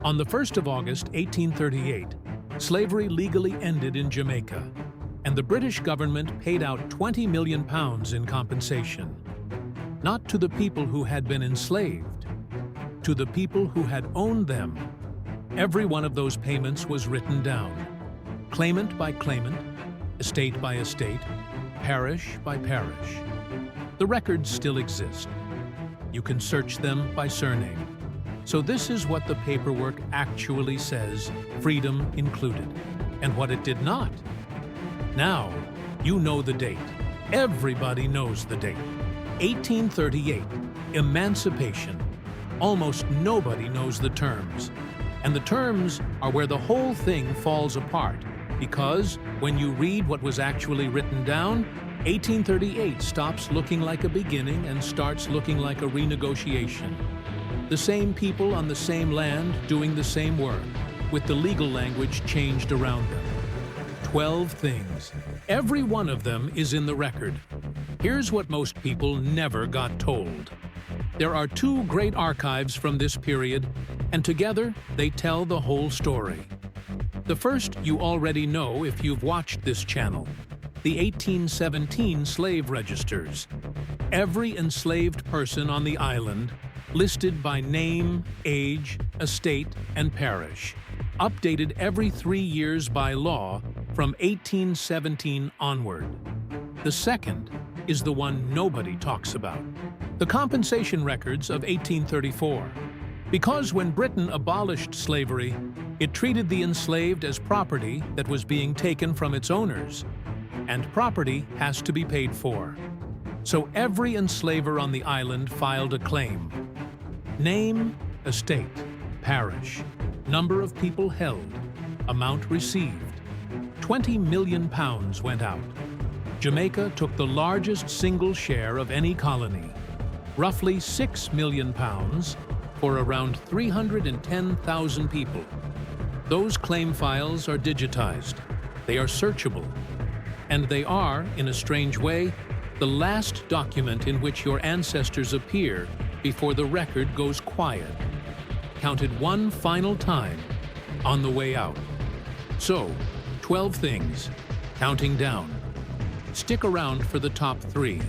On the 1st of August, 1838, slavery legally ended in Jamaica, and the British government paid out £20 million in compensation. Not to the people who had been enslaved, to the people who had owned them. Every one of those payments was written down, claimant by claimant, estate by estate, parish by parish. The records still exist. You can search them by surname. So this is what the paperwork actually says, freedom included, and what it did not. Now, you know the date. Everybody knows the date. 1838, Emancipation. Almost nobody knows the terms. And the terms are where the whole thing falls apart, because when you read what was actually written down, 1838 stops looking like a beginning and starts looking like a renegotiation. The same people on the same land doing the same work, with the legal language changed around them. 12 things. Every one of them is in the record. Here's what most people never got told. There are two great archives from this period, and together they tell the whole story. The first you already know if you've watched this channel, the 1817 slave registers. Every enslaved person on the island, listed by name, age, estate, and parish, updated every 3 years by law from 1817 onward. The second is the one nobody talks about, the compensation records of 1834. Because when Britain abolished slavery, it treated the enslaved as property that was being taken from its owners, and property has to be paid for. So every enslaver on the island filed a claim. Name, estate, parish, number of people held, amount received. £20 million went out. Jamaica took the largest single share of any colony, roughly £6 million for around 310,000 people. Those claim files are digitized, they are searchable, and they are, in a strange way, the last document in which your ancestors appear before the record goes quiet, counted one final time on the way out. So, 12 things, counting down. Stick around for the top 3,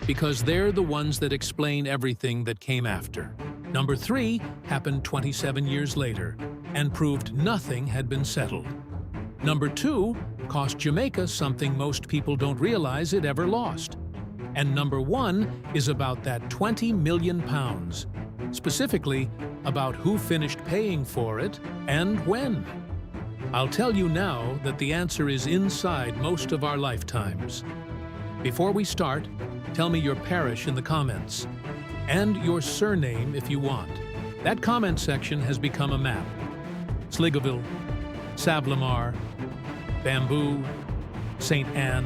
because they're the ones that explain everything that came after. Number 3 happened 27 years later and proved nothing had been settled. Number 2 cost Jamaica something most people don't realize it ever lost. And number 1 is about that £20 million, specifically about who finished paying for it and when. I'll tell you now that the answer is inside most of our lifetimes. Before we start, tell me your parish in the comments, and your surname if you want. That comment section has become a map. Sligoville, Savlamar, Bamboo, St. Anne,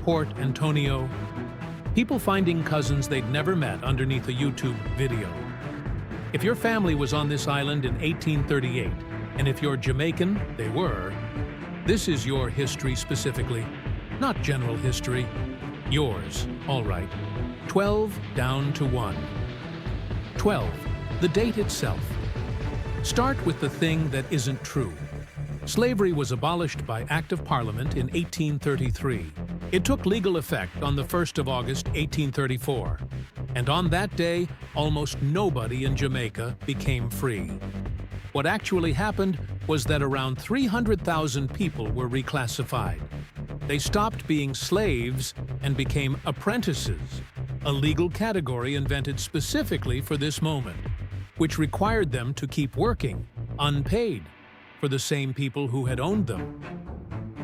Port Antonio. People finding cousins they'd never met underneath a YouTube video. If your family was on this island in 1838, and if you're Jamaican, they were, this is your history specifically, not general history. Yours, all right. 12 down to 1. 12. The date itself. Start with the thing that isn't true. Slavery was abolished by Act of Parliament in 1833. It took legal effect on the 1st of August, 1834. And on that day, almost nobody in Jamaica became free. What actually happened was that around 300,000 people were reclassified. They stopped being slaves and became apprentices, a legal category invented specifically for this moment, which required them to keep working, unpaid, for the same people who had owned them.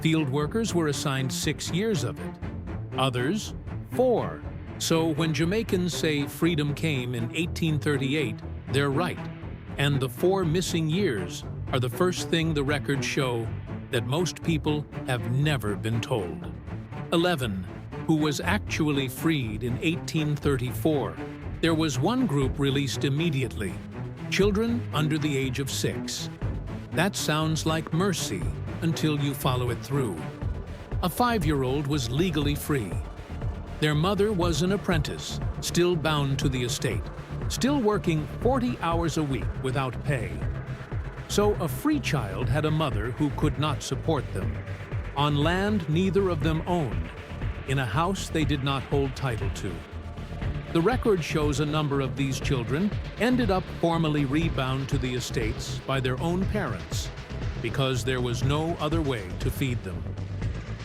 Field workers were assigned 6 years of it, others 4. So when Jamaicans say freedom came in 1838, they're right. And the 4 missing years are the first thing the records show that most people have never been told. 11. Who was actually freed in 1834. There was one group released immediately, children under the age of 6. That sounds like mercy until you follow it through. A 5-year-old was legally free. Their mother was an apprentice, still bound to the estate, still working 40 hours a week without pay. So a free child had a mother who could not support them. On land neither of them owned, in a house they did not hold title to. The record shows a number of these children ended up formally rebound to the estates by their own parents because there was no other way to feed them.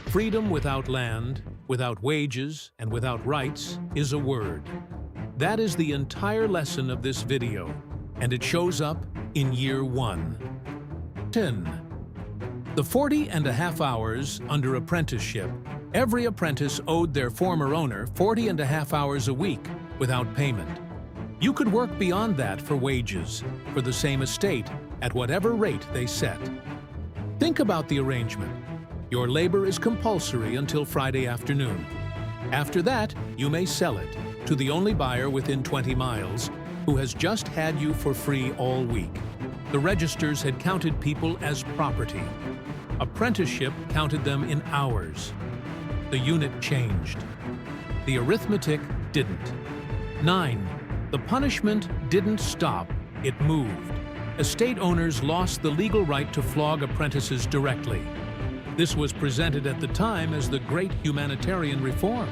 Freedom without land, without wages, and without rights is a word. That is the entire lesson of this video, and it shows up in year 1. 10. The 40.5 hours under apprenticeship. Every apprentice owed their former owner 40.5 hours a week without payment. You could work beyond that for wages, for the same estate, at whatever rate they set. Think about the arrangement. Your labor is compulsory until Friday afternoon. After that, you may sell it to the only buyer within 20 miles who has just had you for free all week. The registers had counted people as property. Apprenticeship counted them in hours. The unit changed. The arithmetic didn't. 9. The punishment didn't stop, it moved. Estate owners lost the legal right to flog apprentices directly. This was presented at the time as the great humanitarian reform.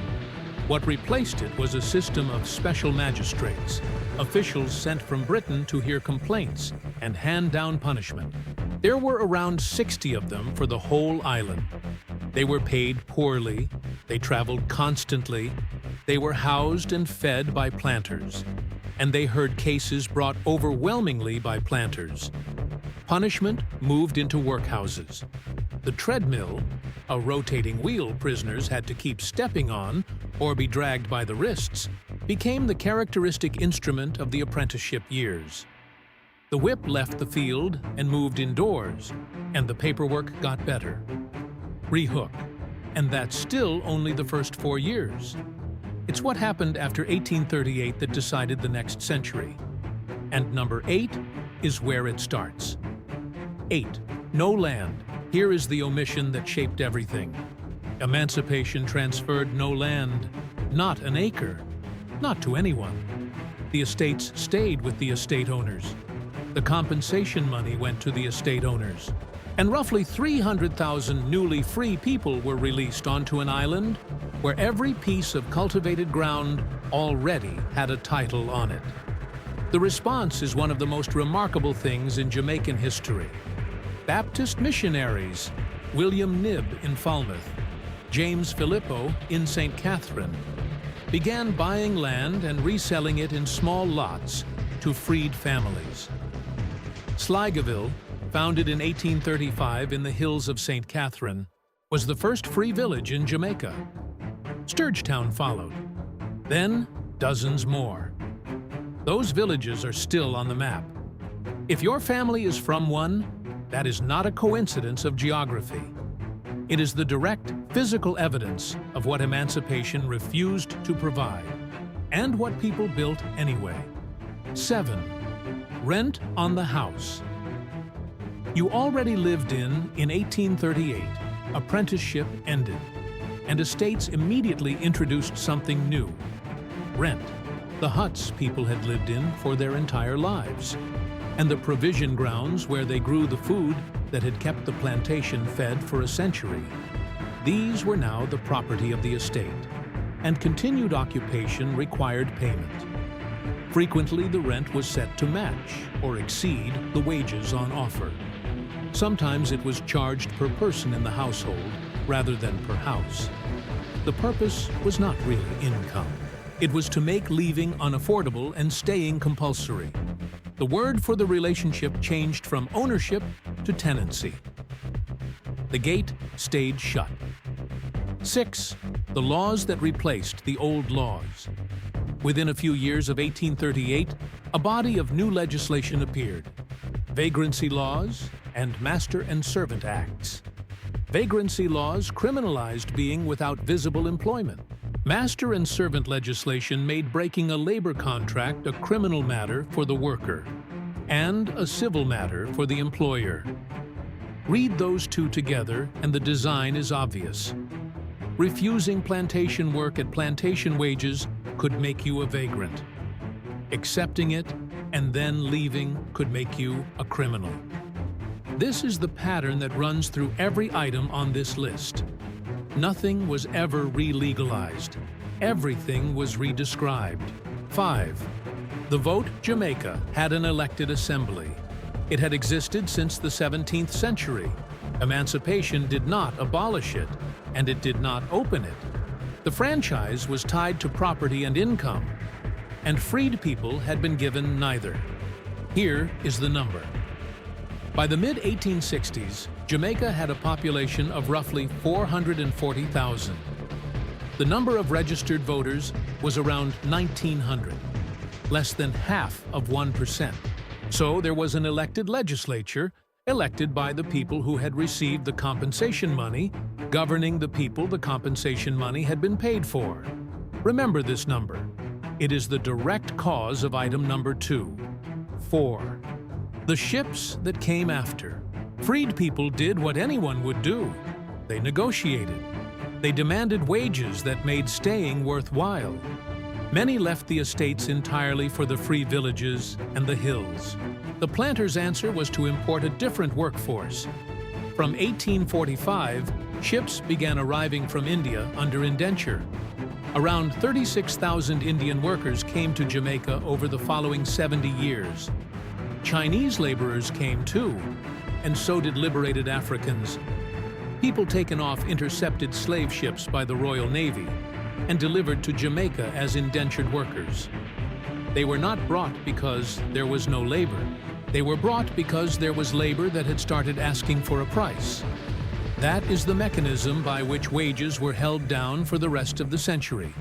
What replaced it was a system of special magistrates, officials sent from Britain to hear complaints and hand down punishment. There were around 60 of them for the whole island. They were paid poorly, they traveled constantly, they were housed and fed by planters, and they heard cases brought overwhelmingly by planters. Punishment moved into workhouses. The treadmill, a rotating wheel prisoners had to keep stepping on or be dragged by the wrists, became the characteristic instrument of the apprenticeship years. The whip left the field and moved indoors, and the paperwork got better. Rehook, and that's still only the first 4 years. It's what happened after 1838 that decided the next century. And number 8 is where it starts. 8. No land. Here is the omission that shaped everything. Emancipation transferred no land, not an acre, not to anyone. The estates stayed with the estate owners. The compensation money went to the estate owners. And roughly 300,000 newly free people were released onto an island where every piece of cultivated ground already had a title on it. The response is one of the most remarkable things in Jamaican history. Baptist missionaries, William Knibb in Falmouth, James Phillippo in St. Catherine, began buying land and reselling it in small lots to freed families. Sligoville, founded in 1835 in the hills of St. Catherine, was the first free village in Jamaica. Sturgetown followed. Then, dozens more. Those villages are still on the map. If your family is from one, that is not a coincidence of geography. It is the direct, physical evidence of what emancipation refused to provide, and what people built anyway. 7. Rent on the house. You already lived in 1838. Apprenticeship ended, and estates immediately introduced something new. Rent. The huts people had lived in for their entire lives, and the provision grounds where they grew the food that had kept the plantation fed for a century. These were now the property of the estate, and continued occupation required payment. Frequently, the rent was set to match or exceed the wages on offer. Sometimes it was charged per person in the household rather than per house. The purpose was not really income. It was to make leaving unaffordable and staying compulsory. The word for the relationship changed from ownership to tenancy. The gate stayed shut. 6. The laws that replaced the old laws. Within a few years of 1838, a body of new legislation appeared: vagrancy laws and master and servant acts. Vagrancy laws criminalized being without visible employment. Master and servant legislation made breaking a labor contract a criminal matter for the worker and a civil matter for the employer. Read those two together and the design is obvious. Refusing plantation work at plantation wages could make you a vagrant. Accepting it and then leaving could make you a criminal. This is the pattern that runs through every item on this list. Nothing was ever re-legalized. Everything was redescribed. 5. The vote Jamaica had an elected assembly. It had existed since the 17th century. Emancipation did not abolish it, and it did not open it. The franchise was tied to property and income, and freed people had been given neither. Here is the number. By the mid-1860s, Jamaica had a population of roughly 440,000. The number of registered voters was around 1,900, less than half of 1%. So there was an elected legislature, elected by the people who had received the compensation money, governing the people the compensation money had been paid for. Remember this number. It is the direct cause of item number 2. 4. The ships that came after. Freed people did what anyone would do. They negotiated. They demanded wages that made staying worthwhile. Many left the estates entirely for the free villages and the hills. The planters' answer was to import a different workforce. From 1845, ships began arriving from India under indenture. Around 36,000 Indian workers came to Jamaica over the following 70 years. Chinese laborers came too, and so did liberated Africans. People taken off intercepted slave ships by the Royal Navy and delivered to Jamaica as indentured workers. They were not brought because there was no labor. They were brought because there was labor that had started asking for a price. That is the mechanism by which wages were held down for the rest of the century.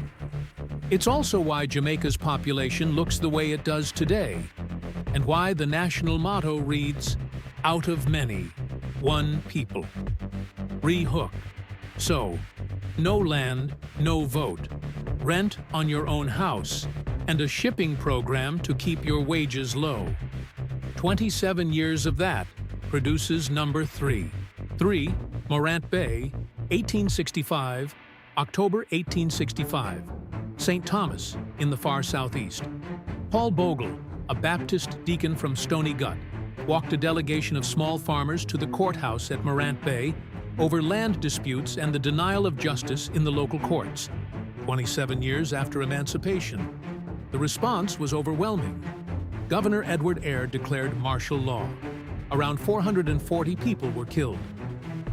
It's also why Jamaica's population looks the way it does today, and why the national motto reads, "Out of many, one people." Re-hook. So, no land, no vote, rent on your own house, and a shipping program to keep your wages low. 27 years of that produces number 3. 3. Morant Bay, 1865, October 1865. St. Thomas, in the far southeast. Paul Bogle, a Baptist deacon from Stony Gut, walked a delegation of small farmers to the courthouse at Morant Bay over land disputes and the denial of justice in the local courts, 27 years after emancipation. The response was overwhelming. Governor Edward Eyre declared martial law. Around 440 people were killed.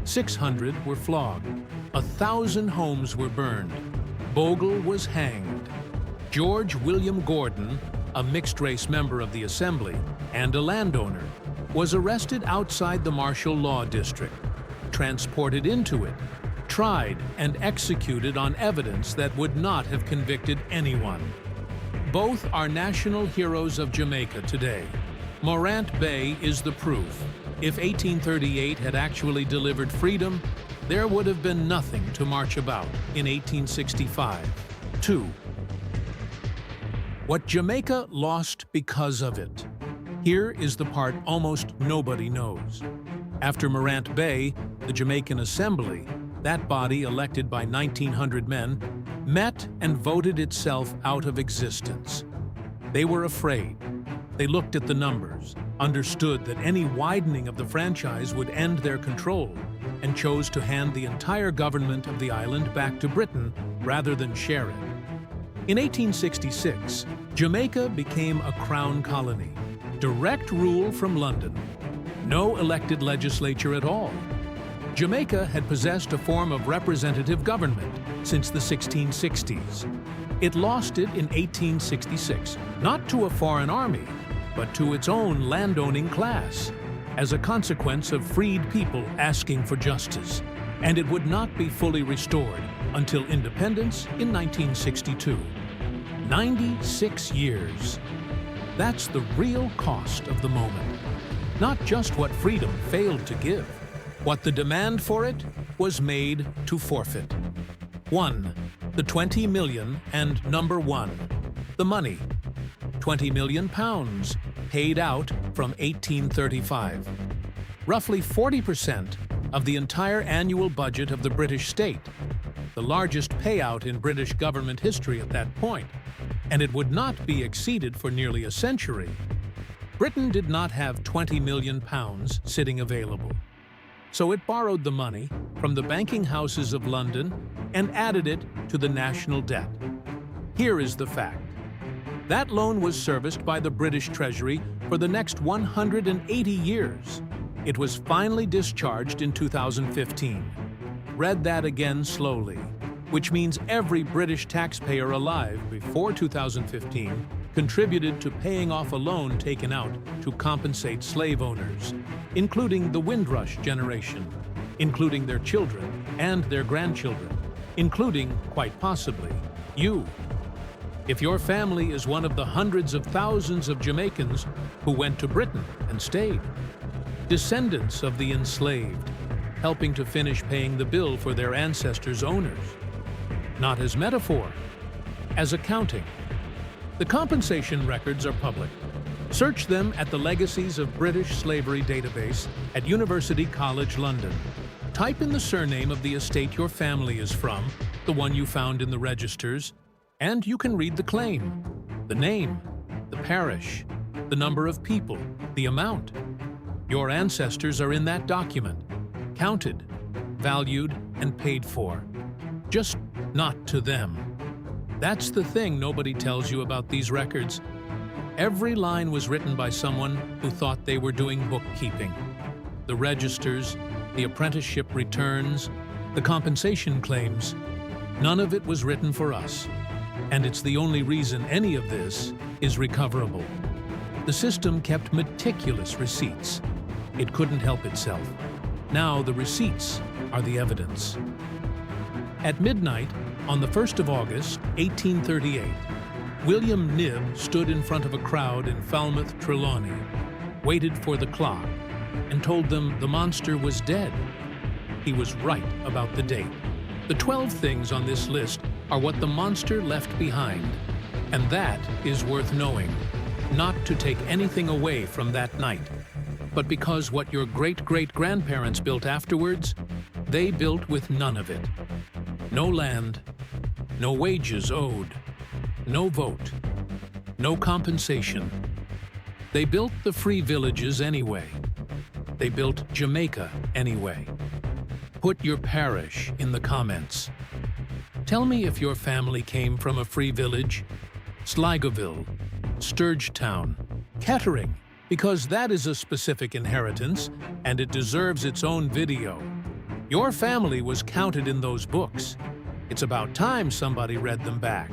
600 were flogged. 1,000 homes were burned. Bogle was hanged. George William Gordon, a mixed-race member of the Assembly and a landowner, was arrested outside the martial law district, transported into it, tried and executed on evidence that would not have convicted anyone. Both are national heroes of Jamaica today. Morant Bay is the proof. If 1838 had actually delivered freedom, there would have been nothing to march about in 1865. 2. What Jamaica lost because of it. Here is the part almost nobody knows. After Morant Bay, the Jamaican Assembly, that body elected by 1,900 men, met and voted itself out of existence. They were afraid. They looked at the numbers, understood that any widening of the franchise would end their control, and chose to hand the entire government of the island back to Britain rather than share it. In 1866, Jamaica became a crown colony. Direct rule from London. No elected legislature at all. Jamaica had possessed a form of representative government since the 1660s. It lost it in 1866, not to a foreign army, but to its own landowning class, as a consequence of freed people asking for justice. And it would not be fully restored until independence in 1962. 96 years. That's the real cost of the moment. Not just what freedom failed to give. What the demand for it was made to forfeit. 1. The 20 million and number 1. The money. 20 million pounds, paid out from 1835. Roughly 40% of the entire annual budget of the British state. The largest payout in British government history at that point, and it would not be exceeded for nearly a century. Britain did not have 20 million pounds sitting available. So it borrowed the money from the banking houses of London and added it to the national debt. Here is the fact. That loan was serviced by the British Treasury for the next 180 years. It was finally discharged in 2015. Read that again slowly, which means every British taxpayer alive before 2015 contributed to paying off a loan taken out to compensate slave owners, including the Windrush generation, including their children and their grandchildren, including, quite possibly, you. If your family is one of the hundreds of thousands of Jamaicans who went to Britain and stayed, descendants of the enslaved, helping to finish paying the bill for their ancestors' owners. Not as metaphor, as accounting. The compensation records are public. Search them at the Legacies of British Slavery database at University College London. Type in the surname of the estate your family is from, the one you found in the registers, and you can read the claim, the name, the parish, the number of people, the amount. Your ancestors are in that document, counted, valued, and paid for. Just not to them. That's the thing nobody tells you about these records. Every line was written by someone who thought they were doing bookkeeping. The registers, the apprenticeship returns, the compensation claims, none of it was written for us. And it's the only reason any of this is recoverable. The system kept meticulous receipts. It couldn't help itself. Now the receipts are the evidence. At midnight, on the 1st of August, 1838, William Knibb stood in front of a crowd in Falmouth, Trelawney, waited for the clock, and told them the monster was dead. He was right about the date. The 12 things on this list are what the monster left behind, and that is worth knowing, not to take anything away from that night, but because what your great-great-grandparents built afterwards, they built with none of it. No land, no wages owed, no vote, no compensation. They built the free villages anyway. They built Jamaica anyway. Put your parish in the comments. Tell me if your family came from a free village, Sligoville, Sturgetown, Kettering, because that is a specific inheritance and it deserves its own video. Your family was counted in those books. It's about time somebody read them back.